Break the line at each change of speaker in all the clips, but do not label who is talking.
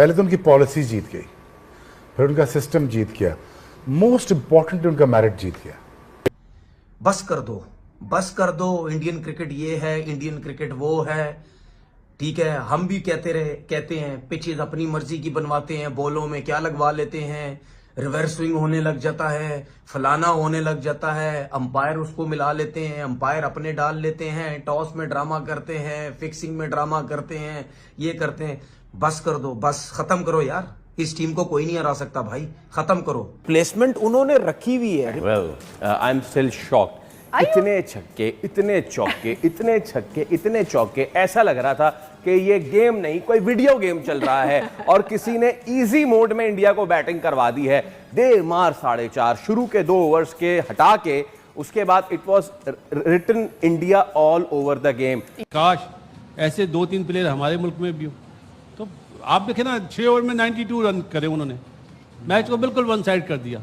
पहले तो उनकी पॉलिसी जीत गई, फिर उनका सिस्टम जीत गया, मोस्ट इंपॉर्टेंट उनका मेरिट जीत गया।
बस कर दो, इंडियन क्रिकेट ये है, इंडियन क्रिकेट वो है, ठीक है। हम भी कहते हैं पिचेज अपनी मर्जी की बनवाते हैं, बॉलों में क्या लगवा लेते हैं, रिवर्स स्विंग होने लग जाता है, फलाना होने लग जाता है, अंपायर उसको मिला लेते हैं, अंपायर अपने डाल लेते हैं, टॉस में ड्रामा करते हैं, फिक्सिंग में ड्रामा करते हैं, ये करते हैं। बस कर दो, बस खत्म करो यार, इस टीम को कोई नहीं हरा सकता भाई, खत्म करो।
प्लेसमेंट उन्होंने रखी हुई है।
Well I am still shocked. इतने छक्के, इतने चौके, इतने छक्के, इतने चौके, ऐसा लग रहा था कि ये गेम नहीं कोई वीडियो गेम चल रहा है और किसी ने इजी मोड में इंडिया को बैटिंग करवा दी है। देर मार 4.5 शुरू के 2 ओवर्स के हटा के उसके बाद it was written India all over the game.
काश ऐसे 2-3 प्लेयर हमारे मुल्क में भी हो। तो आप देखें ना, 6 ओवर में 92 रन करे उन्होंने, मैच को बिल्कुल वन साइड कर दिया।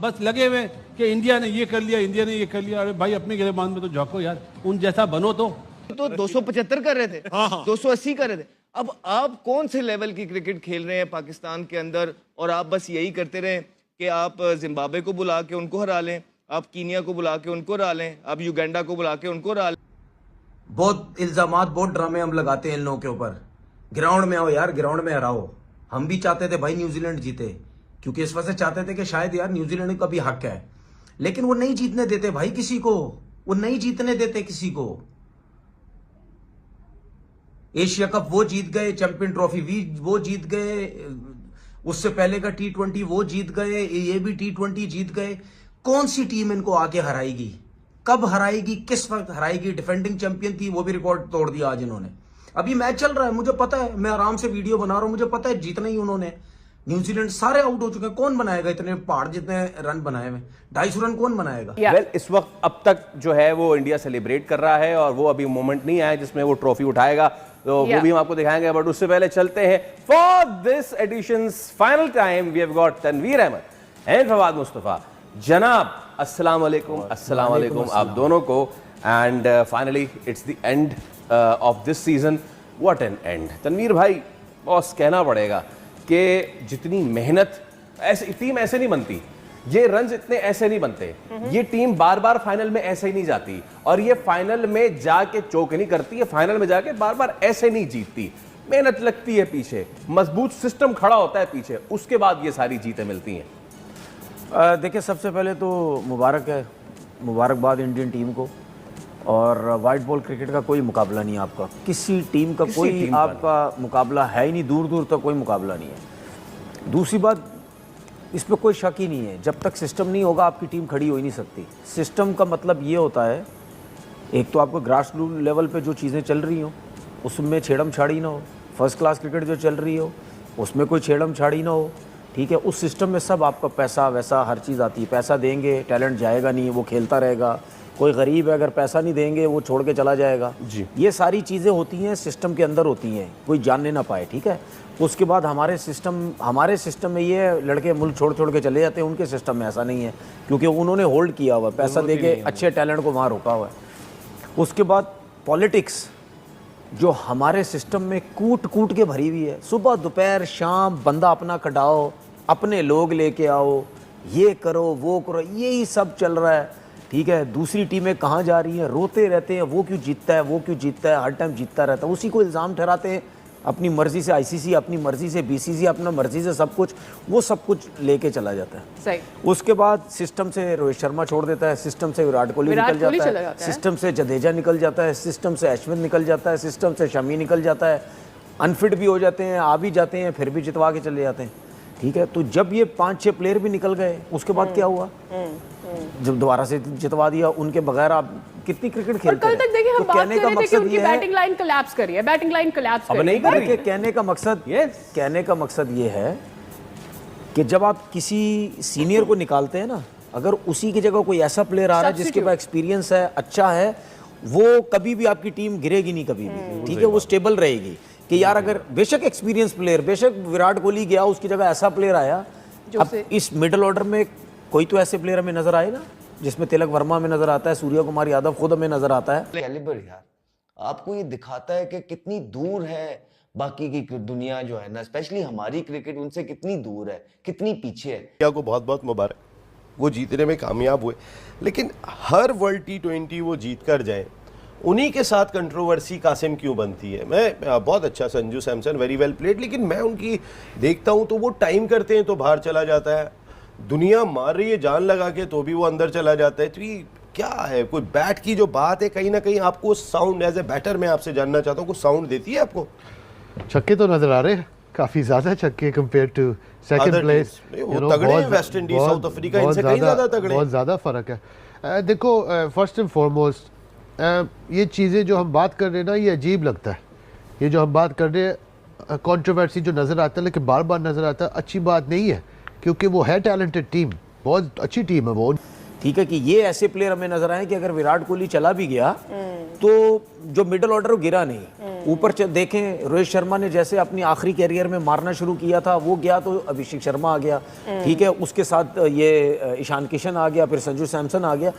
बस लगे हुए कि इंडिया ने ये कर लिया, इंडिया ने ये कर लिया। अरे भाई अपने गिरेबान में तो झांको यार, उन जैसा बनो तो
275 कर रहे थे, 280 कर रहे थे। अब आप कौन से लेवल की क्रिकेट खेल रहे हैं पाकिस्तान के अंदर, और आप बस यही करते रहे कि आप जिम्बाब्वे को बुला के उनको हरा लें, आप कीनिया को बुला के उनको हरा लें, आप युगांडा को बुला के उनको हरा लें।
बहुत इल्जामात, बहुत ड्रामे हम लगाते हैं इन लोगों के ऊपर। ग्राउंड में आओ यार, ग्राउंड में हराओ। हम भी चाहते थे भाई न्यूजीलैंड जीते, क्योंकि इस वजह से चाहते थे कि शायद यार न्यूजीलैंड का भी हक है, लेकिन वो नहीं जीतने देते भाई किसी को, वो नहीं जीतने देते किसी को। एशिया कप वो जीत गए, चैंपियन ट्रॉफी भी वो जीत गए, उससे पहले का T20 वो जीत गए, ये भी T20 जीत गए। कौन सी टीम इनको आके हराएगी, कब हराएगी, किस वक्त हराएगी? डिफेंडिंग चैंपियन थी, वो भी रिकॉर्ड तोड़ दिया आज इन्होंने। अभी मैच चल रहा है, मुझे पता है, मैं आराम से वीडियो बना रहा हूं, मुझे पता है जीतना ही उन्होंने। न्यूजीलैंड सारे आउट हो चुके हैं, कौन बनाएगा इतने पहाड़ जितने रन बनाए हुए? 250 रन कौन बनाएगा?
वेल इस वक्त अब तक जो है वो इंडिया सेलिब्रेट कर रहा है और वो अभी मोमेंट नहीं आया जिसमें वो ट्रॉफी उठाएगा, तो वो भी हम आपको दिखाएंगे। बट उससे पहले चलते हैं for this editions final time we have got Tanveer Ahmed and Fawad Mustafa. जनाब अस्सलाम वालेकुम, अस्सलाम वालेकुम आप दोनों को। And finally it's the end of this season. What an end. Tanveer भाई, बॉस कहना पड़ेगा कि जितनी मेहनत, ऐसे टीम ऐसे नहीं बनती, ये रन्स इतने ऐसे नहीं बनते, ये टीम बार बार फाइनल में ऐसे ही नहीं जाती, और ये फाइनल में जाके चोक नहीं करती, ये फाइनल में जाके बार बार ऐसे नहीं जीतती। मेहनत लगती है पीछे, मजबूत सिस्टम खड़ा होता है पीछे, उसके बाद ये सारी जीतें मिलती हैं।
देखिए, सबसे पहले तो मुबारकबाद इंडियन टीम को, और वाइट बॉल क्रिकेट का कोई मुकाबला नहीं है आपका, किसी टीम का कोई आपका मुकाबला है ही नहीं, दूर दूर तक कोई मुकाबला नहीं है। दूसरी बात, इस पर कोई शक ही नहीं है, जब तक सिस्टम नहीं होगा आपकी टीम खड़ी हो ही नहीं सकती। सिस्टम का मतलब ये होता है, एक तो आपको ग्रास रूट लेवल पे जो चीज़ें चल रही हो उसमें छेड़म छाड़ी ना हो, फर्स्ट क्लास क्रिकेट जो चल रही हो उसमें कोई छेड़म छाड़ी ना हो, ठीक है। उस सिस्टम में सब आपका पैसा वैसा हर चीज़ आती है। पैसा देंगे, टैलेंट जाएगा नहीं, वो खेलता रहेगा। कोई गरीब है, अगर पैसा नहीं देंगे वो छोड़ के चला जाएगा जी। ये सारी चीज़ें होती हैं, सिस्टम के अंदर होती हैं, कोई जानने ना पाए, ठीक है। उसके बाद हमारे सिस्टम में ये लड़के मुल्क छोड़ के चले जाते हैं, उनके सिस्टम में ऐसा नहीं है, क्योंकि उन्होंने होल्ड किया हुआ है, पैसा दे के अच्छे टैलेंट को वहाँ रोका हुआ है। उसके बाद पॉलिटिक्स जो हमारे सिस्टम में कूट के भरी हुई है, सुबह दोपहर शाम बंदा अपना कटाओ, अपने लोग लेके आओ, ये करो वो करो, यही सब चल रहा है, ठीक है। दूसरी टीमें कहाँ जा रही हैं, रोते रहते हैं, वो क्यों जीतता है, वो क्यों जीतता है, हर टाइम जीतता रहता है, उसी को इल्ज़ाम ठहराते हैं। अपनी मर्जी से आईसीसी, अपनी मर्जी से बीसीसी, अपना मर्जी से सब कुछ, वो सब कुछ लेके चला जाता है।
सही।
उसके बाद सिस्टम से रोहित शर्मा छोड़ देता है, सिस्टम से विराट कोहली निकल जाता है, सिस्टम से जडेजा निकल जाता है, सिस्टम से अश्विन निकल जाता है, सिस्टम से शमी निकल जाता है, अनफिट भी हो जाते हैं, आ भी जाते हैं, फिर भी जितवा के चले जाते हैं, ठीक है। तो जब ये 5-6 प्लेयर भी निकल गए, उसके बाद क्या हुआ? जब दोबारा से जितवा दिया, उनके बगैर आप कितनी क्रिकेट खेलते हैं?
कल तक देखिए, हम बात कर रहे थे कि उनकी बैटिंग लाइन कोलैप्स करी है, बैटिंग लाइन कोलैप्स
अब नहीं कर रही है।
कहने का मकसद ये है कि जब आप किसी सीनियर को निकालते हैं ना, अगर उसी की जगह कोई ऐसा प्लेयर आ रहा है जिसके पास एक्सपीरियंस है, अच्छा है, वो कभी भी आपकी टीम गिरेगी नहीं कभी भी, ठीक है, वो स्टेबल रहेगी। कि यार अगर बेशक एक्सपीरियंस प्लेयर, बेशक विराट कोहली गया, उसकी जगह ऐसा प्लेयर आया, अब इस मिडिल ऑर्डर में कोई तो ऐसे प्लेयर हमें नजर आए ना, जिसमें तिलक वर्मा में नजर आता है, सूर्य कुमार यादव खुद हमें नजर आता है।
कैलिबर यार आपको ये दिखाता है कि कितनी दूर है बाकी की दुनिया जो है ना, स्पेशली हमारी क्रिकेट उनसे कितनी दूर है, कितनी पीछे है।
इंडिया को बहुत बहुत मुबारक, वो जीतने में कामयाब हुए, लेकिन हर वर्ल्ड T20 वो जीत कर जाए, उन्हीं के साथ कंट्रोवर्सी कासिम क्यों बनती है? मैं बहुत अच्छा Sanju Samson, very well played, लेकिन मैं उनकी देखता हूं तो वो टाइम करते हैं तो बाहर चला जाता है, दुनिया मार रही है जान लगा के तो भी वो अंदर चला जाता है। तो ये क्या है? कोई बैट की जो बात है, कहीं ना कहीं आपको साउंड, एज ए बैटर मैं आपसे जानना चाहता हूँ, कुछ साउंड देती है आपको?
छक्के तो नजर आ रहे हैं, काफी ज्यादा छक्के compare to second place.
West Indies, South Africa, इनसे कहीं ज्यादा तगड़े,
बहुत ज्यादा फर्क है। देखो, फर्स्ट एंड फॉरमोस्ट ये चीज़ें जो हम बात कर रहे हैं ना, ये अजीब लगता है। ये जो हम बात कर रहे हैं, कंट्रोवर्सी जो नज़र आता है लेकिन बार बार नज़र आता है, अच्छी बात नहीं है, क्योंकि वो है टैलेंटेड टीम, बहुत अच्छी टीम है वो।
ठीक है कि ये ऐसे प्लेयर हमें नजर आए कि अगर विराट कोहली चला भी गया तो जो मिडिल ऑर्डर वो गिरा नहीं। ऊपर देखें, रोहित शर्मा ने जैसे अपनी आखिरी कैरियर में मारना शुरू किया था, वो गया तो अभिषेक शर्मा आ गया, ठीक है, उसके साथ ये ईशान किशन आ गया, फिर संजू सैमसन आ गया।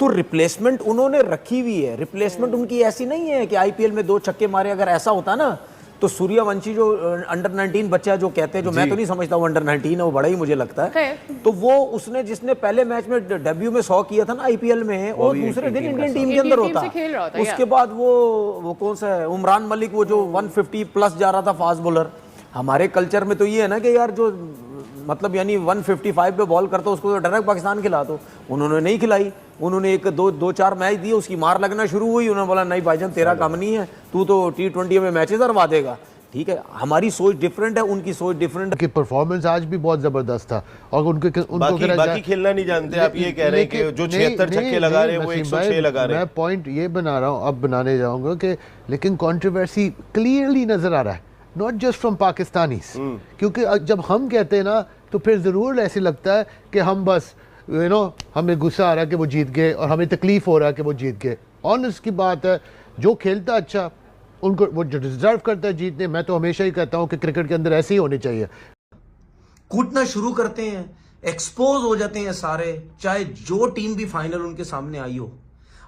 तो रिप्लेसमेंट उन्होंने रखी हुई है। रिप्लेसमेंट उनकी ऐसी नहीं है कि आईपीएल में 2 छक्के मारे। अगर ऐसा होता ना तो सूर्यवंशी जो अंडर 19 बच्चा जो कहते हैं, जो मैं तो नहीं समझता वो अंडर 19 है, वो बड़ा ही मुझे लगता है, तो वो उसने जिसने पहले मैच में डेब्यू में 100 किया था ना आईपीएल में, वो दूसरे दिन इंडियन टीम के अंदर होता। उसके बाद वो कौन सा है, उमरान मलिक, वो जो 150 प्लस जा रहा था फास्ट बॉलर। हमारे कल्चर में तो ये है ना कि यार जो मतलब यानी 155 पे बॉल करता उसको तो डायरेक्ट पाकिस्तान खिला दो। उन्होंने नहीं खिलाई, उन्होंने एक दो चार मैच दिए, उसकी मार लगना शुरू हुई, उन्होंने बोला नहीं भाईजान तेरा काम नहीं है, तू तो T20 में मैचेस हरवा देगा। ठीक है, हमारी सोच डिफरेंट है, उनकी सोच डिफरेंट है।
कि परफॉर्मेंस आज भी बहुत जबरदस्त था और उनको
बाकी खेलना नहीं जानते। आप ये कह रहे हैं कि जो 76 छक्के लगा रहे हैं वो 106 लगा रहे हैं।
मैं पॉइंट ये बना रहा हूँ, अब बनाने जाऊंगा कि लेकिन कंट्रोवर्सी क्लियरली नजर आ रहा है, नॉट जस्ट फ्रॉम पाकिस्तानीज, क्योंकि जब हम कहते हैं ना तो फिर ज़रूर ऐसे लगता है कि हम बस हमें गुस्सा आ रहा है कि वो जीत गए और हमें तकलीफ हो रहा है कि वो जीत गए। ऑनेस्ट की बात है, जो खेलता अच्छा उनको वो जो डिजर्व करता है जीतने, मैं तो हमेशा ही कहता हूँ कि क्रिकेट के अंदर ऐसे ही होनी चाहिए।
कूटना शुरू करते हैं, एक्सपोज हो जाते हैं सारे, चाहे जो टीम भी फाइनल उनके सामने आई हो।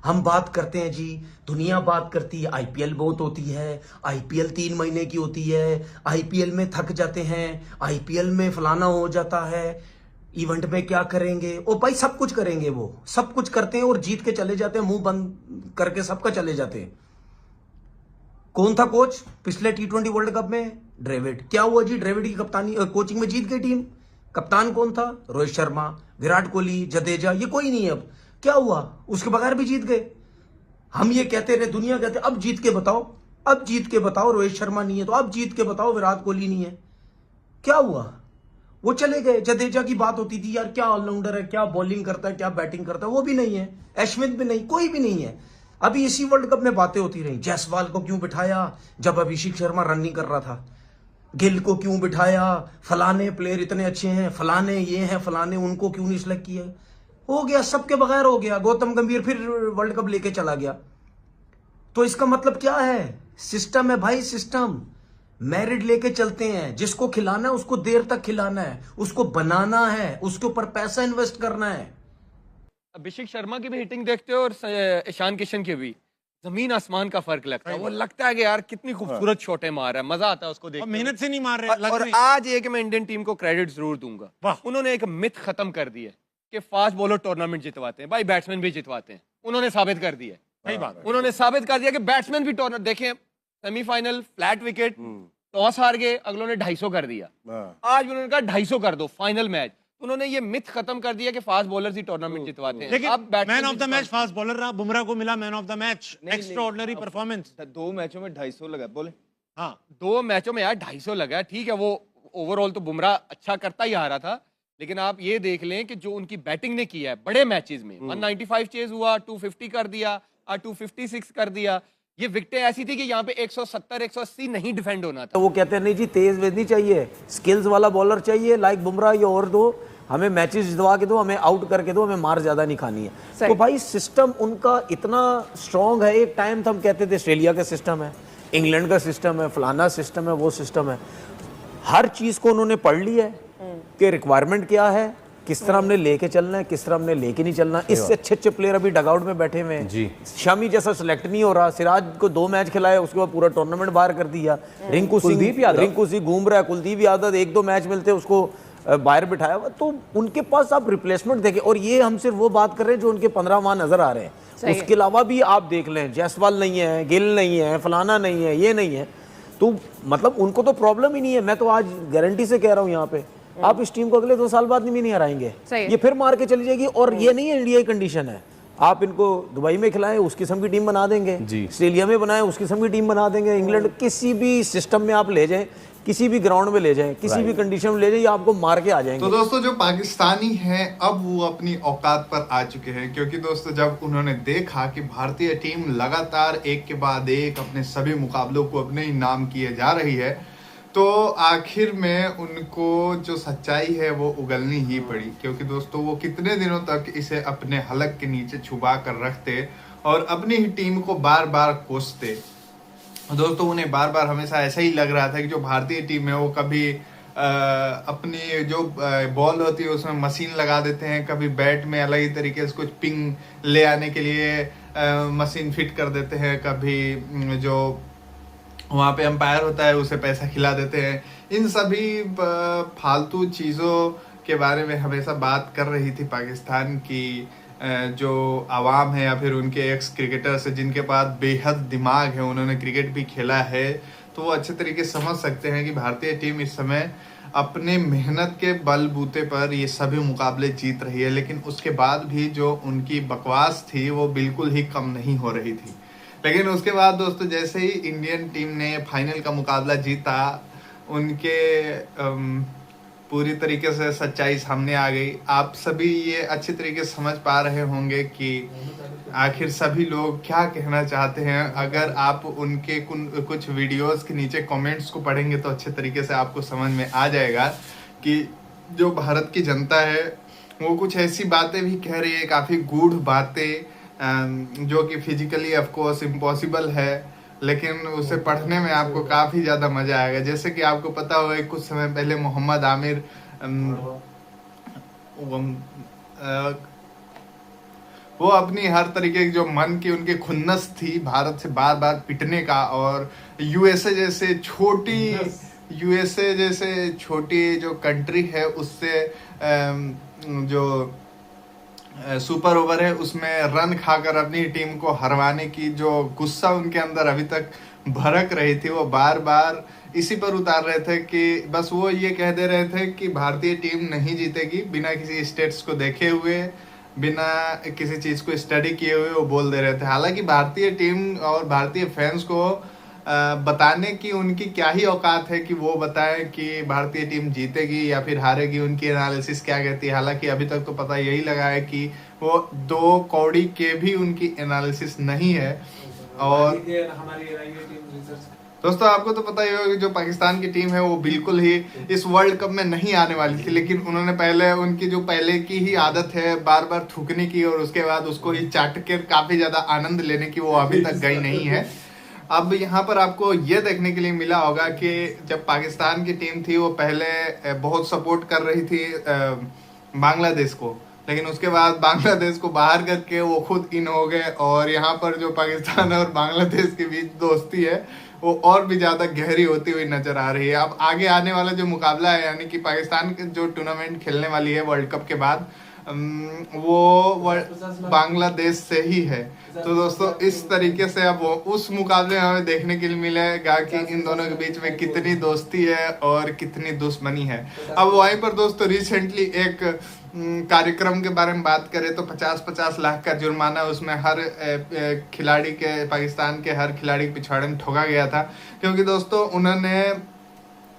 हम बात करते हैं जी, दुनिया बात करती है, आईपीएल बहुत होती है, आईपीएल 3 महीने की होती है, आईपीएल में थक जाते हैं, आईपीएल में फलाना हो जाता है, इवेंट में क्या करेंगे, ओ भाई सब कुछ करेंगे, वो सब कुछ करते हैं और जीत के चले जाते हैं, मुंह बंद करके सबका चले जाते हैं। कौन था कोच पिछले T20 वर्ल्ड कप में? ड्रेविड। क्या हुआ जी? ड्रेविड की कप्तानी कोचिंग में जीत गई टीम। कप्तान कौन था? रोहित शर्मा, विराट कोहली, जडेजा, ये कोई नहीं है। अब क्या हुआ? उसके बगैर भी जीत गए। हम ये कहते रहे, दुनिया कहते अब जीत के बताओ, अब जीत के बताओ, रोहित शर्मा नहीं है तो अब जीत के बताओ विराट कोहली नहीं है। क्या हुआ? वो चले गए। जडेजा की बात होती थी, यार क्या ऑलराउंडर है, क्या बॉलिंग करता है, क्या बैटिंग करता है, वो भी नहीं है। अश्विन भी नहीं, कोई भी नहीं है। अभी इसी वर्ल्ड कप में बातें होती रही, जायसवाल को क्यों बिठाया जब अभिषेक शर्मा रन नहीं कर रहा था, गिल को क्यों बिठाया, फलाने प्लेयर इतने अच्छे हैं, फलाने ये हैं, फलाने उनको क्यों नहीं सिलेक्ट किया। हो गया, सबके बगैर हो गया। गौतम गंभीर फिर वर्ल्ड कप लेके चला गया। तो इसका मतलब क्या है? सिस्टम है भाई, सिस्टम। मेरिट लेके चलते हैं, जिसको खिलाना है उसको देर तक खिलाना है, उसको बनाना है, उसके ऊपर पैसा इन्वेस्ट करना है।
अभिषेक शर्मा की भी हिटिंग देखते हो और ईशान किशन की भी, जमीन आसमान का फर्क लगता है। वो लगता है कि यार कितनी खूबसूरत शॉटें मार रहा है, मजा आता है उसको देखकर।
मेहनत से नहीं मार रहे।
और आज ये कि मैं इंडियन टीम को क्रेडिट जरूर दूंगा, उन्होंने एक मिथ खत्म कर दी है कि फास्ट बॉलर टूर्नामेंट जितवाते हैं। भाई बैट्समैन भी जितवाते हैं, उन्होंने साबित कर दिया।
सही बात,
उन्होंने साबित कर दिया कि बैट्समैन भी टूर्नामेंट। देखें सेमीफाइनल फ्लैट विकेट, टॉस हार गए, अगलों ने 250 कर दिया। आज भी उन्होंने कहा 250 कर दो फाइनल मैच। उन्होंने ये मिथ खत्म कर दिया कि फास्ट बॉलर ही टूर्नामेंट जितवाते हैं।
लेकिन man of the match fast bowler रहा, बुमराह को मिला man of the match. Extraordinary performance.
2 मैचों में 250 लगा, बोले।
हाँ, 2 मैचों में यार 250 लगा, ठीक है। वो ओवरऑल तो बुमराह अच्छा करता ही आ रहा था, लेकिन आप ये देख लें कि जो उनकी बैटिंग ने किया है बड़े मैचेस में, 195 चेज हुआ, 250 कर दिया, 256 कर दिया। ये विकेटें ऐसी थी कि यहाँ पे 170 180 नहीं डिफेंड होना था।
तो वो कहते हैं नहीं जी, तेज वेज नहीं चाहिए, स्किल्स वाला बॉलर चाहिए, लाइक बुमराह या और दो, हमें मैचेस जितवा के दो, हमें आउट करके दो, हमें मार ज्यादा नहीं खानी है। तो भाई सिस्टम उनका इतना स्ट्रांग है। एक टाइम था हम कहते थे ऑस्ट्रेलिया का सिस्टम है, इंग्लैंड का सिस्टम है, फलाना सिस्टम है, वो सिस्टम है। हर चीज को उन्होंने पढ़ लिया है कि रिक्वायरमेंट क्या है, किस तरह हमने लेके चलना है, किस तरह हमने लेके नहीं चलना। इससे अच्छे प्लेयर अभी डगआउट में बैठे हुए हैं जी। शामी जैसा सिलेक्ट नहीं हो रहा, सिराज को 2 मैच खिलाए, उसके बाद पूरा टूर्नामेंट बाहर कर दिया। रिंकू सिंह घूम रहा है, कुलदीप यादव 1-2 मैच मिलते उसको बाहर बिठाया हुआ। तो उनके पास आप रिप्लेसमेंट देखें, और ये हम सिर्फ वो बात कर रहे हैं जो उनके 15 वहां नजर आ रहे हैं। उसके अलावा भी आप देख लें, जायसवाल नहीं है, गिल नहीं है, फलाना नहीं है, ये नहीं है, तो मतलब उनको तो प्रॉब्लम ही नहीं है। मैं तो आज गारंटी से कह रहा हूँ यहाँ पे, आप इस टीम को अगले 2 साल बाद भी नहीं हराएंगे, ये फिर मार के चली जाएगी। और ये नहीं है इंडिया की कंडीशन है, आप इनको दुबई में खिलाएं उस किस्म की टीम बना देंगे, ऑस्ट्रेलिया में बनाएं उस किस्म की टीम बना देंगे, इंग्लैंड किसी भी सिस्टम में आप ले जाएं, किसी भी ग्राउंड में ले जाएं, किसी भी कंडीशन में ले जाएं, ये आपको मार के आ जाएंगे।
तो दोस्तों जो पाकिस्तानी हैं अब वो अपनी औकात पर आ चुके हैं, क्योंकि दोस्तों जब उन्होंने देखा कि भारतीय टीम लगातार एक के बाद एक अपने सभी मुकाबलों को अपने ही नाम किए जा रही है, तो आखिर में उनको जो सच्चाई है वो उगलनी ही पड़ी। क्योंकि दोस्तों वो कितने दिनों तक इसे अपने हलक के नीचे छुपा कर रखते और अपनी ही टीम को बार बार कोसते। दोस्तों उन्हें बार बार हमेशा ऐसा ही लग रहा था कि जो भारतीय टीम है वो कभी अपनी जो बॉल होती है उसमें मशीन लगा देते हैं, कभी बैट में अलग ही तरीके से कुछ पिंग ले आने के लिए मशीन फिट कर देते हैं, कभी जो वहाँ पे अंपायर होता है उसे पैसा खिला देते हैं। इन सभी फालतू चीज़ों के बारे में हमेशा बात कर रही थी पाकिस्तान की जो आवाम है या फिर उनके एक्स क्रिकेटर्स जिनके पास बेहद दिमाग है, उन्होंने क्रिकेट भी खेला है, तो वो अच्छे तरीके से समझ सकते हैं कि भारतीय टीम इस समय अपने मेहनत के बलबूते पर ये सभी मुकाबले जीत रही है। लेकिन उसके बाद भी जो उनकी बकवास थी वो बिल्कुल ही कम नहीं हो रही थी। लेकिन उसके बाद दोस्तों जैसे ही इंडियन टीम ने फाइनल का मुकाबला जीता, उनके पूरी तरीके से सच्चाई सामने आ गई। आप सभी ये अच्छी तरीके से समझ पा रहे होंगे कि आखिर सभी लोग क्या कहना चाहते हैं। अगर आप उनके कुछ वीडियोस के नीचे कमेंट्स को पढ़ेंगे तो अच्छे तरीके से आपको समझ में आ जाएगा कि जो भारत की जनता है वो कुछ ऐसी बातें भी कह रही है, काफ़ी गूढ़ बातें जो कि फिजिकली ऑफ कोर्स इम्पॉसिबल है, लेकिन उसे पढ़ने में आपको काफ़ी ज़्यादा मज़ा आएगा। जैसे कि आपको पता होगा कुछ समय पहले मोहम्मद आमिर वो अपनी हर तरीके की जो मन की उनकी खुन्नस थी भारत से बार बार पिटने का, और यूएसए जैसे छोटी जो कंट्री है उससे जो सुपर ओवर है उसमें रन खाकर अपनी टीम को हरवाने की जो गुस्सा उनके अंदर अभी तक भड़क रही थी, वो बार बार इसी पर उतार रहे थे कि बस वो ये कह दे रहे थे कि भारतीय टीम नहीं जीतेगी, बिना किसी स्टेट्स को देखे हुए, बिना किसी चीज़ को स्टडी किए हुए वो बोल दे रहे थे। हालांकि भारतीय टीम और भारतीय फैंस को बताने की उनकी क्या ही औकात है कि वो बताएं कि भारतीय टीम जीतेगी या फिर हारेगी, उनकी एनालिसिस क्या कहती है। हालांकि अभी तक तो पता यही लगा है कि वो 2 कौड़ी के भी उनकी एनालिसिस नहीं है। और दोस्तों आपको तो पता ही होगा कि जो पाकिस्तान की टीम है वो बिल्कुल ही इस वर्ल्ड कप में नहीं आने वाली थी, लेकिन उन्होंने पहले उनकी जो पहले की ही आदत है बार बार थूकने की और उसके बाद उसको ही चाट कर काफ़ी ज़्यादा आनंद लेने की, वो अभी तक गई नहीं है। अब यहाँ पर आपको ये देखने के लिए मिला होगा कि जब पाकिस्तान की टीम थी वो पहले बहुत सपोर्ट कर रही थी बांग्लादेश को, लेकिन उसके बाद बांग्लादेश को बाहर करके वो खुद इन हो गए, और यहाँ पर जो पाकिस्तान और बांग्लादेश के बीच दोस्ती है वो और भी ज़्यादा गहरी होती हुई नजर आ रही है। अब आगे आने वाला जो मुकाबला है, यानी कि पाकिस्तान के जो टूर्नामेंट खेलने वाली है वर्ल्ड कप के बाद, वो बांग्लादेश से ही है। तो दोस्तों इस तरीके से अब उस मुकाबले में हमें देखने के लिए मिलेगा कि इन दोनों के बीच में कितनी दोस्ती है और कितनी दुश्मनी है। अब वहीं पर दोस्तों रिसेंटली एक कार्यक्रम के बारे में बात करें तो 50-50 लाख का जुर्माना उसमें हर खिलाड़ी के, पाकिस्तान के हर खिलाड़ी पिछवाड़े में ठोका गया था, क्योंकि दोस्तों उन्होंने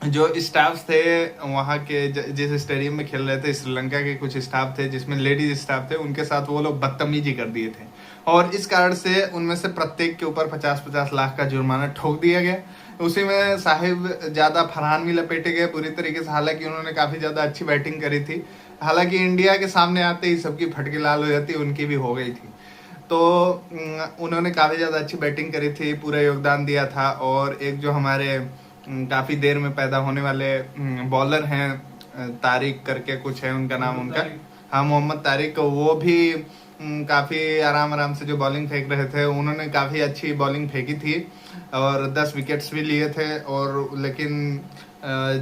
जो स्टाफ थे वहाँ के जिस स्टेडियम में खेल रहे थे, श्रीलंका के कुछ स्टाफ थे जिसमें लेडीज स्टाफ थे, उनके साथ वो लोग बदतमीजी कर दिए थे, और इस कारण से उनमें से प्रत्येक के ऊपर 50-50 लाख का जुर्माना ठोक दिया गया। उसी में साहिब ज़्यादा फरहान भी लपेटे गए पूरी तरीके से, हालांकि उन्होंने काफ़ी ज़्यादा अच्छी बैटिंग करी थी। हालांकि इंडिया के सामने आते ही सबकी फटके लाल हो जाती, उनकी भी हो गई थी। तो उन्होंने काफ़ी ज़्यादा अच्छी बैटिंग करी थी, पूरा योगदान दिया था। और एक जो हमारे काफ़ी देर में पैदा होने वाले बॉलर हैं तारिक करके कुछ है उनका नाम, उनका हाँ मोहम्मद तारिक, वो भी काफ़ी आराम से जो बॉलिंग फेंक रहे थे, उन्होंने काफ़ी अच्छी बॉलिंग फेंकी थी और 10 विकेट्स भी लिए थे। और लेकिन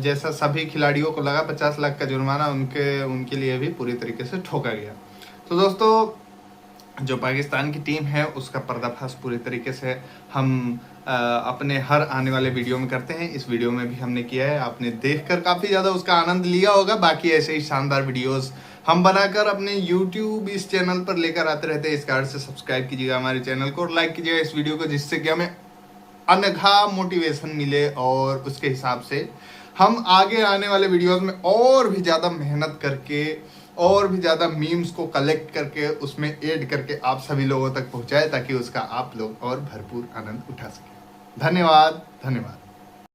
जैसा सभी खिलाड़ियों को लगा 50 लाख का जुर्माना उनके लिए भी पूरी तरीके से ठोका गया। तो दोस्तों जो पाकिस्तान की टीम है उसका पर्दाफाश पूरी तरीके से हम अपने हर आने वाले वीडियो में करते हैं। इस वीडियो में भी हमने किया है, आपने देखकर काफ़ी ज़्यादा उसका आनंद लिया होगा। बाकी ऐसे ही शानदार वीडियोस हम बनाकर अपने YouTube इस चैनल पर लेकर आते रहते हैं। इस कार्ड से सब्सक्राइब कीजिएगा हमारे चैनल को और लाइक कीजिएगा इस वीडियो को, जिससे कि हमें अनघा मोटिवेशन मिले और उसके हिसाब से हम आगे आने वाले वीडियोस में और भी ज़्यादा मेहनत करके और भी ज़्यादा मीम्स को कलेक्ट करके उसमें ऐड करके आप सभी लोगों तक पहुँचाए, ताकि उसका आप लोग और भरपूर आनंद उठा सकें। धन्यवाद।